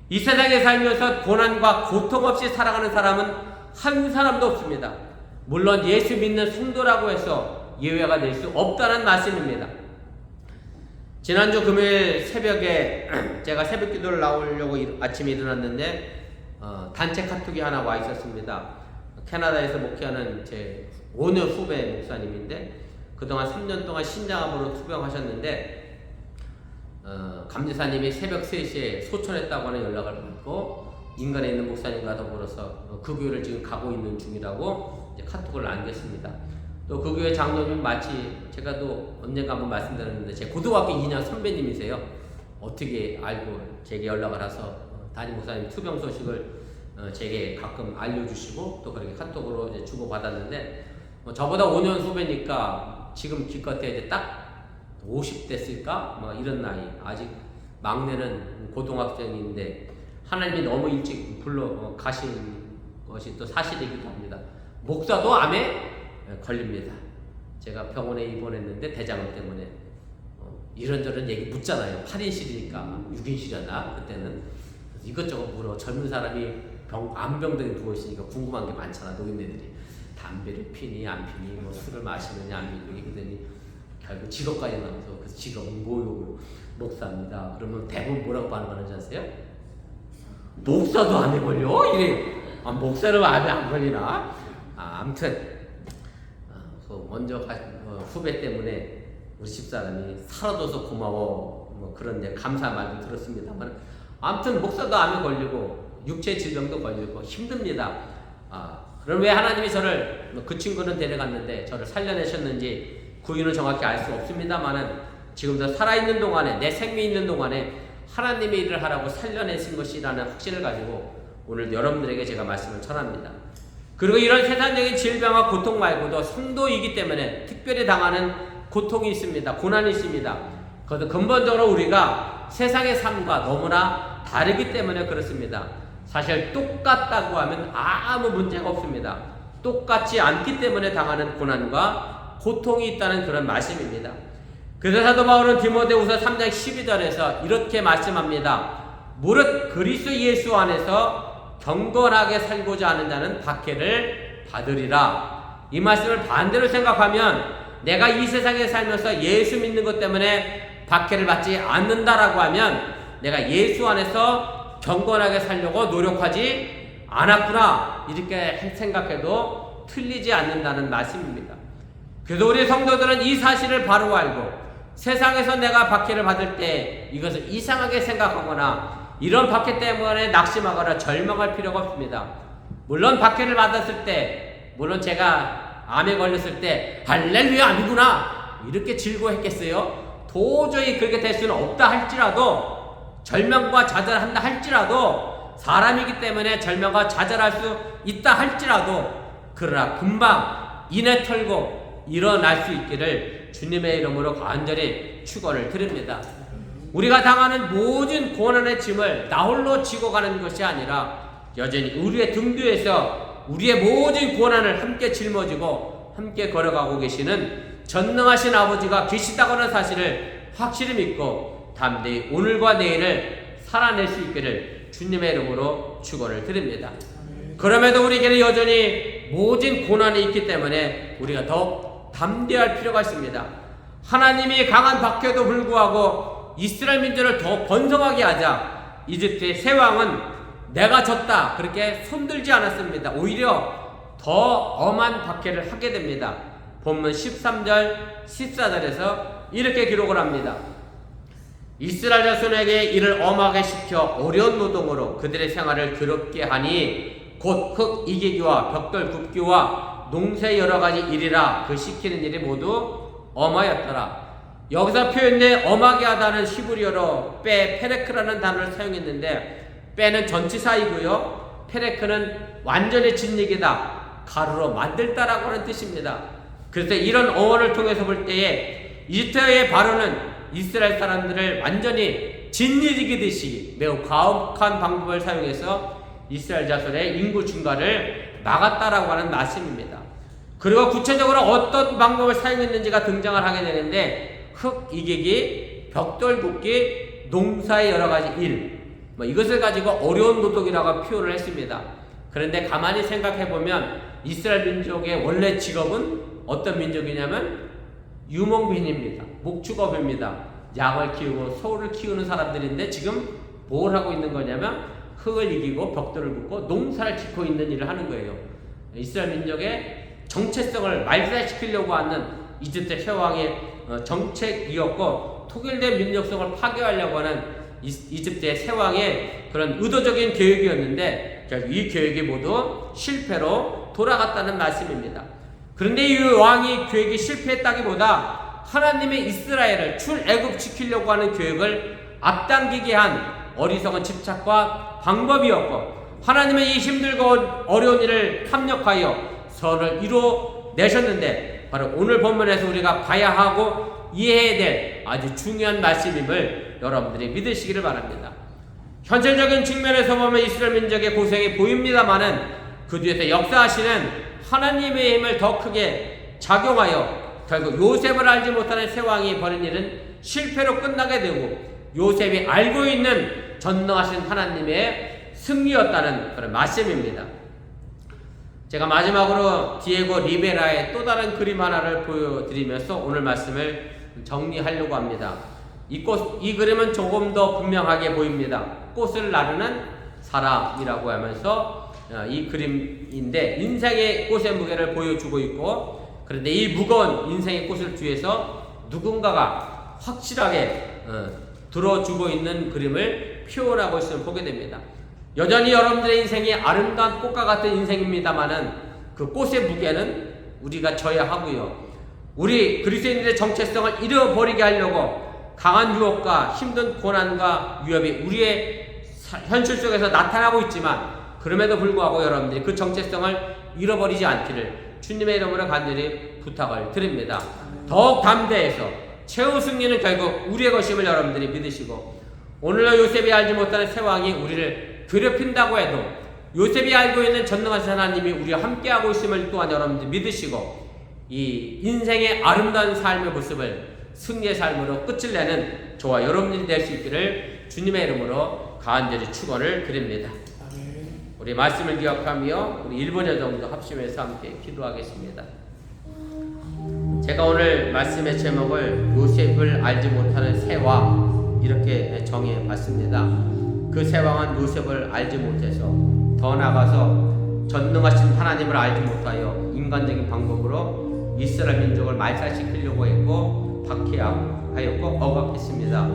이 세상에 살면서 고난과 고통 없이 살아가는 사람은 한 사람도 없습니다. 물론 예수 믿는 성도라고 해서 예외가 될 수 없다는 말씀입니다. 지난주 금요일 새벽에 제가 새벽 기도를 나오려고 아침에 일어났는데 단체 카톡이 하나 와 있었습니다. 캐나다에서 목회하는 제 5년 후배 목사님인데 그동안 3년 동안 신장암으로 투병하셨는데 감리사님이 새벽 3시에 소천했다고 하는 연락을 받고 인간에 있는 목사님과 더불어서 그 교회를 지금 가고 있는 중이라고 이제 카톡을 남겼습니다. 또 그 교회 장로님 마치 제가 또 언젠가 한번 말씀드렸는데 제 고등학교 2년 선배님이세요. 어떻게 알고 제게 연락을 해서 담임 목사님 투병 소식을 제게 가끔 알려주시고 또 그렇게 카톡으로 이제 주고받았는데 저보다 5년 후배니까 지금 기껏해 이제 딱 50대 쓸까? 이런 나이. 아직 막내는 고등학생인데 하나님이 너무 일찍 불러 가신 것이 또 사실이기도 합니다. 목사도 암에 걸립니다. 제가 병원에 입원했는데 대장암 때문에 이런저런 얘기 묻잖아요. 8인실이니까 6인실이었나? 그때는 이것저것 물어. 젊은 사람이 암병동에 누워있으니까 궁금한 게 많잖아. 노인네들이 담배를 피니 안 피니 술을 마시느냐 안 피니 그러더니 결국 직업까지 나와서 그 직업은 뭐요? 목사입니다. 그러면 대부분 뭐라고 반응하는지 아세요? 목사도 암에 걸려? 이래. 목사는 암에 안 걸리나? 아무튼 먼저 후배 때문에 우리 집사람이 살아줘서 고마워 그런 감사한 말도 들었습니다만 아무튼 목사도 암에 걸리고 육체 질병도 걸리고 힘듭니다. 그럼 왜 하나님이 저를 그 친구는 데려갔는데 저를 살려내셨는지 그 이유는 정확히 알 수 없습니다만은 지금도 살아있는 동안에 내 생명이 있는 동안에 하나님의 일을 하라고 살려내신 것이라는 확신을 가지고 오늘 여러분들에게 제가 말씀을 전합니다. 그리고 이런 세상적인 질병과 고통 말고도 성도이기 때문에 특별히 당하는 고통이 있습니다. 고난이 있습니다. 그것도 근본적으로 우리가 세상의 삶과 너무나 다르기 때문에 그렇습니다. 사실 똑같다고 하면 아무 문제가 없습니다. 똑같지 않기 때문에 당하는 고난과 고통이 있다는 그런 말씀입니다. 그래서 사도 바울은 디모데후서 3장 12절에서 이렇게 말씀합니다. 무릇 그리스도 예수 안에서 경건하게 살고자 하는 자는 박해를 받으리라. 이 말씀을 반대로 생각하면 내가 이 세상에 살면서 예수 믿는 것 때문에 박해를 받지 않는다라고 하면 내가 예수 안에서 경건하게 살려고 노력하지 않았구나 이렇게 생각해도 틀리지 않는다는 말씀입니다. 그래서 우리 성도들은 이 사실을 바로 알고 세상에서 내가 박해를 받을 때 이것을 이상하게 생각하거나 이런 박해 때문에 낙심하거나 절망할 필요가 없습니다. 물론 박해를 받았을 때 물론 제가 암에 걸렸을 때 할렐루야 암이구나 이렇게 즐거워했겠어요? 도저히 그렇게 될 수는 없다 할지라도 절망과 좌절한다 할지라도, 사람이기 때문에 절망과 좌절할 수 있다 할지라도, 그러나 금방 인해 털고 일어날 수 있기를 주님의 이름으로 간절히 축원을 드립니다. 우리가 당하는 모든 고난의 짐을 나홀로 지고 가는 것이 아니라 여전히 우리의 등 뒤에서 우리의 모든 고난을 함께 짊어지고 함께 걸어가고 계시는 전능하신 아버지가 계시다고는 사실을 확실히 믿고 담대히 오늘과 내일을 살아낼 수 있기를 주님의 이름으로 축원을 드립니다. 그럼에도 우리에게는 여전히 모든 고난이 있기 때문에 우리가 더욱 담대할 필요가 있습니다. 하나님이 강한 박해도 불구하고 이스라엘 민족을 더 번성하게 하자 이집트의 새 왕은 내가 졌다 그렇게 손들지 않았습니다. 오히려 더 엄한 박해를 하게 됩니다. 본문 13절 14절에서 이렇게 기록을 합니다. 이스라엘 자손에게 이를 엄하게 시켜 어려운 노동으로 그들의 생활을 괴롭게 하니 곧 흙 이기기와 벽돌 굽기와 농사의 여러 가지 일이라 그 시키는 일이 모두 엄하였더라. 여기서 표현된 엄하게 하다는 히브리어로 페레크라는 단어를 사용했는데, 빼는 전치사이고요, 페레크는 완전히 진리기다, 가루로 만들다라고 하는 뜻입니다. 그래서 이런 어원을 통해서 볼 때에 이집트의 바로는 이스라엘 사람들을 완전히 진리기듯이 매우 가혹한 방법을 사용해서 이스라엘 자손의 인구 증가를 막았다라고 하는 말씀입니다. 그리고 구체적으로 어떤 방법을 사용했는지가 등장을 하게 되는데, 흙 이기기, 벽돌 굽기, 농사의 여러 가지 일, 이것을 가지고 어려운 노동이라고 표현을 했습니다. 그런데 가만히 생각해 보면 이스라엘 민족의 원래 직업은 어떤 민족이냐면 유목민입니다. 목축업입니다. 양을 키우고 소를 키우는 사람들인데 지금 뭘 하고 있는 거냐면 흙을 이기고 벽돌을 굽고 농사를 짓고 있는 일을 하는 거예요. 이스라엘 민족의 정체성을 말살시키려고 하는 이집트 폐왕의 정책이었고, 통일된 민족성을 파괴하려고 하는 이집트의 새 왕의 그런 의도적인 계획이었는데 결국 이 계획이 모두 실패로 돌아갔다는 말씀입니다. 그런데 이 왕이 계획이 실패했다기보다 하나님의 이스라엘을 출애굽시키려고 하는 계획을 앞당기게 한 어리석은 집착과 방법이었고, 하나님의 이 힘들고 어려운 일을 합력하여 선을 이루어내셨는데 바로 오늘 본문에서 우리가 봐야 하고 이해해야 될 아주 중요한 말씀임을 여러분들이 믿으시기를 바랍니다. 현실적인 측면에서 보면 이스라엘 민족의 고생이 보입니다마는 그 뒤에서 역사하시는 하나님의 힘을 더 크게 작용하여 결국 요셉을 알지 못하는 새 왕이 벌인 일은 실패로 끝나게 되고, 요셉이 알고 있는 전능하신 하나님의 승리였다는 그런 말씀입니다. 제가 마지막으로 디에고 리베라의 또 다른 그림 하나를 보여드리면서 오늘 말씀을 정리하려고 합니다. 이 그림은 조금 더 분명하게 보입니다. 꽃을 나르는 사람이라고 하면서 이 그림인데 인생의 꽃의 무게를 보여주고 있고, 그런데 이 무거운 인생의 꽃을 뒤에서 누군가가 확실하게 들어주고 있는 그림을 표현하고 있음을 보게 됩니다. 여전히 여러분들의 인생이 아름다운 꽃과 같은 인생입니다만은 그 꽃의 무게는 우리가 져야 하고요. 우리 그리스도인들의 정체성을 잃어버리게 하려고 강한 유혹과 힘든 고난과 위협이 우리의 현실 속에서 나타나고 있지만, 그럼에도 불구하고 여러분들이 그 정체성을 잃어버리지 않기를 주님의 이름으로 간절히 부탁을 드립니다. 더욱 담대해서 최후 승리는 결국 우리의 것임을 여러분들이 믿으시고, 오늘날 요셉이 알지 못하는 새 왕이 우리를 괴롭힌다고 해도 요셉이 알고 있는 전능하신 하나님이 우리와 함께하고 있음을 또한 여러분들이 믿으시고, 이 인생의 아름다운 삶의 모습을 승리의 삶으로 끝을 내는 저와 여러분들이 될 수 있기를 주님의 이름으로 간절히 축원을 드립니다. 우리 말씀을 기억하며 우리 1분여 정도 합심해서 함께 기도하겠습니다. 제가 오늘 말씀의 제목을 요셉을 알지 못하는 새 왕 이렇게 정해 봤습니다. 그 새 왕은 요셉을 알지 못해서, 더 나아가서 전능하신 하나님을 알지 못하여 인간적인 방법으로 이스라엘 민족을 말살시키려고 했고 박해하였고 억압했습니다.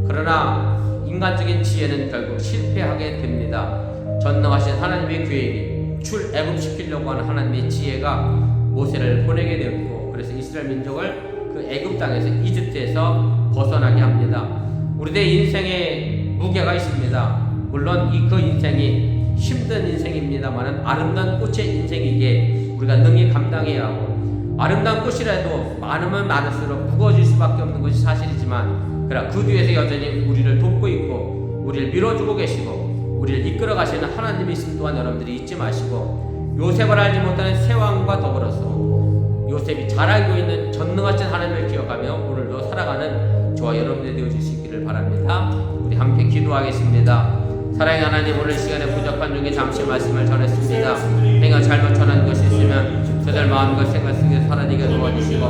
그러나 인간적인 지혜는 결국 실패하게 됩니다. 전능하신 하나님의 계획이 출애굽시키려고 하는 하나님의 지혜가 모세를 보내게 되었고, 그래서 이스라엘 민족을 그 애굽 땅에서 이집트에서 벗어나게 합니다. 우리의 인생의 무게가 있습니다. 물론 그 인생이 힘든 인생입니다만은 아름다운 꽃의 인생이기에 우리가 능히 감당해야 하고, 아름다운 꽃이라도 많으면 많을수록 무거워질 수밖에 없는 것이 사실이지만, 그러나 그 뒤에서 여전히 우리를 돕고 있고 우리를 밀어주고 계시고 우리를 이끌어 가시는 하나님이 있음 또한 여러분들이 잊지 마시고, 요셉을 알지 못하는 세왕과 더불어서 요셉이 잘 알고 있는 전능하신 하나님을 기억하며 오늘도 살아가는 저와 여러분들이 되어주시기를 바랍니다. 우리 함께 기도하겠습니다. 사랑의 하나님, 오늘 시간에 부족한 중에 잠시 말씀을 전했습니다. 내가 잘못 전한 것이 있으면 저들 마음과 생각 속에 사라지게 도와주시고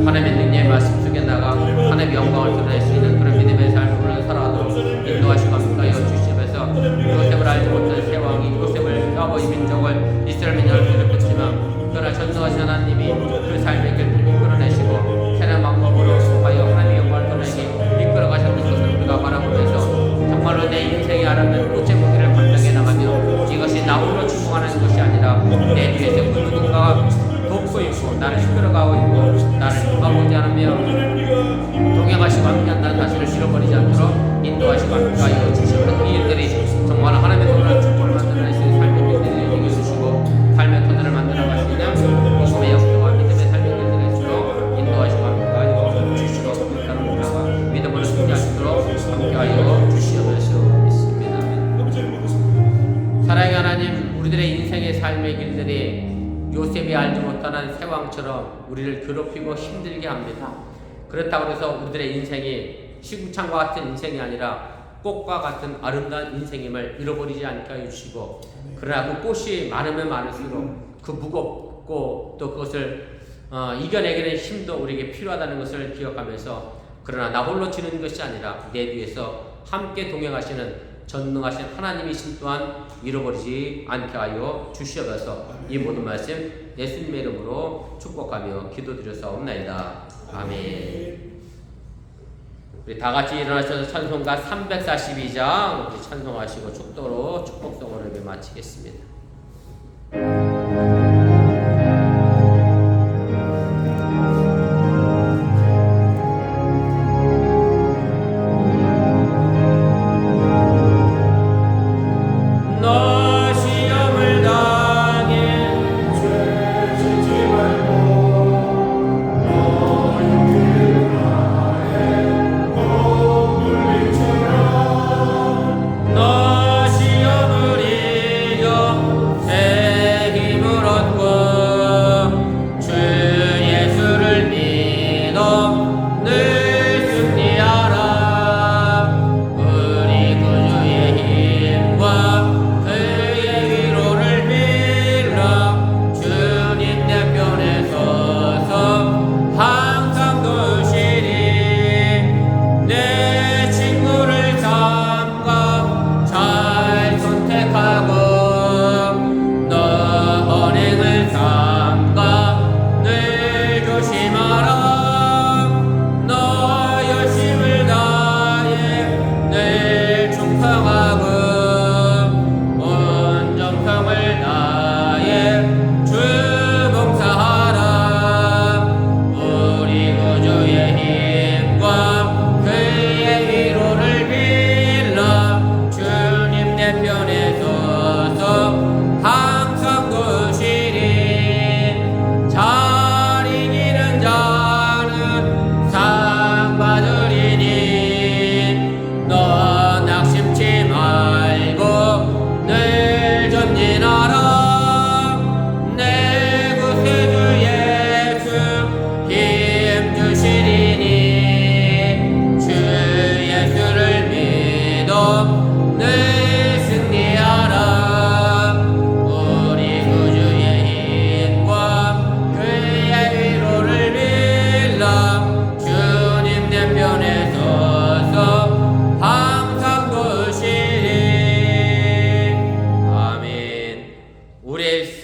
하나님의 능력의 말씀 속에 나가 하나님의 영광을 드러낼 수 있는 그런 믿음의 삶을 살아가도록 인도하시고 함께하여 주시면서, 요셉을 알지 못한 세왕이 요셉을 아버지 민족을 이스라엘 민족을 괴롭혔지만 그러나 전능하신 하나님이 그 삶의 길을 이끌어내시고 새로운 방법으로 하여 하나님의 영광을 드러내게 이끌어 가셨는 것을 우리가 바라보면서 정말로 내 인생의 아름다운 꽃의 무게를 감당해 나가며 이것이 나 홀로 충분하는 것이 아니라 내 뒤에서 그 누군가가 돕고 있고 나를 이끌어가고 있고 나를 돌아보지 않으며 동행하시고 함께한다는 사실을 잃어버리지 않도록 인도하시고 함께하여 주시는 이 일들이 정말 하나님의 도를 축복을 만들어낼 수 있는 삶의 길들을 얘기해 주시고 삶의 터널을 만들어갈 수 있는 복음의 역사와 믿음의 삶의 길들을 할수록 인도하시고 함께하여 주시고 믿음으로 승리할 수 있도록 함께하여 주시옵소서. 믿습니다. 사랑의 하나님, 우리들의 인생의 삶의 길들이 요셉이 알지 못하는 세왕처럼 우리를 괴롭히고 힘들게 합니다. 그렇다고 해서 우리들의 인생이 시궁창과 같은 인생이 아니라 꽃과 같은 아름다운 인생임을 잃어버리지 않게 해주시고, 그러나 그 꽃이 많으면 많을수록 그 무겁고 또 그것을 이겨내기는 힘도 우리에게 필요하다는 것을 기억하면서, 그러나 나 홀로 지는 것이 아니라 내 뒤에서 함께 동행하시는 전능하신 하나님이신 또한 잃어버리지 않게 하여 주시옵소서. 이 모든 말씀 예수님의 이름으로 축복하며 기도드려사옵나이다. 아멘. 우리 다 같이 일어나셔서 찬송가 342장 우리 찬송하시고 축도로 축복성을 예배 마치겠습니다.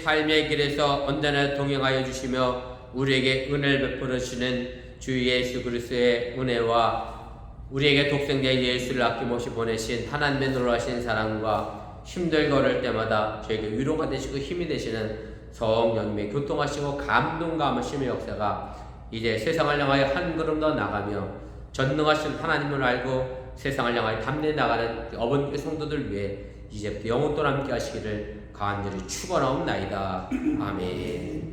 삶의 길에서 언제나 동행하여 주시며 우리에게 은혜를 베풀어 주시는 주 예수 그리스도의 은혜와 우리에게 독생자 예수를 아낌없이 보내신 하나님의 놀라신 사랑과 힘들고 어릴 때마다 저에게 위로가 되시고 힘이 되시는 성령님의 교통하시고 감동감하심의 역사가 이제 세상을 향하여 한 걸음 더 나가며 전능하신 하나님을 알고 세상을 향하여 담내 나가는 어번 성도들 위해 이제부터 영원토록 함께 하시기를 간절히 축원하옵나이다. 아멘.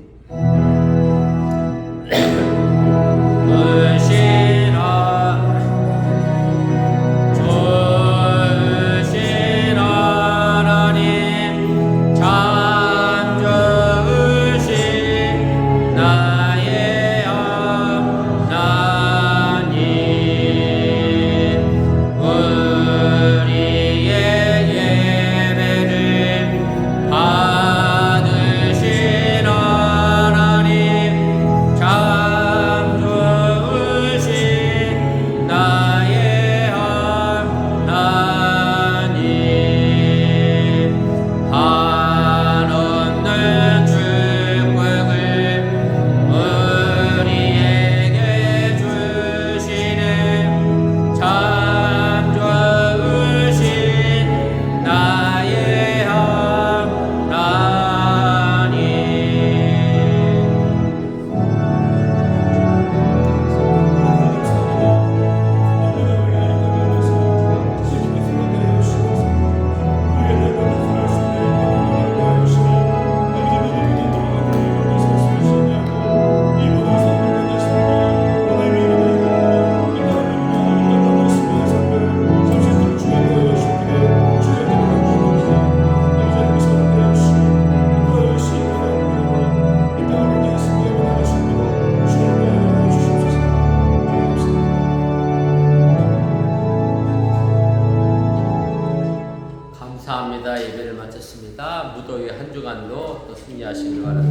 감사합니다. 예배를 마쳤습니다. 무더위 한 주간도 또 승리하시길 바랍니다.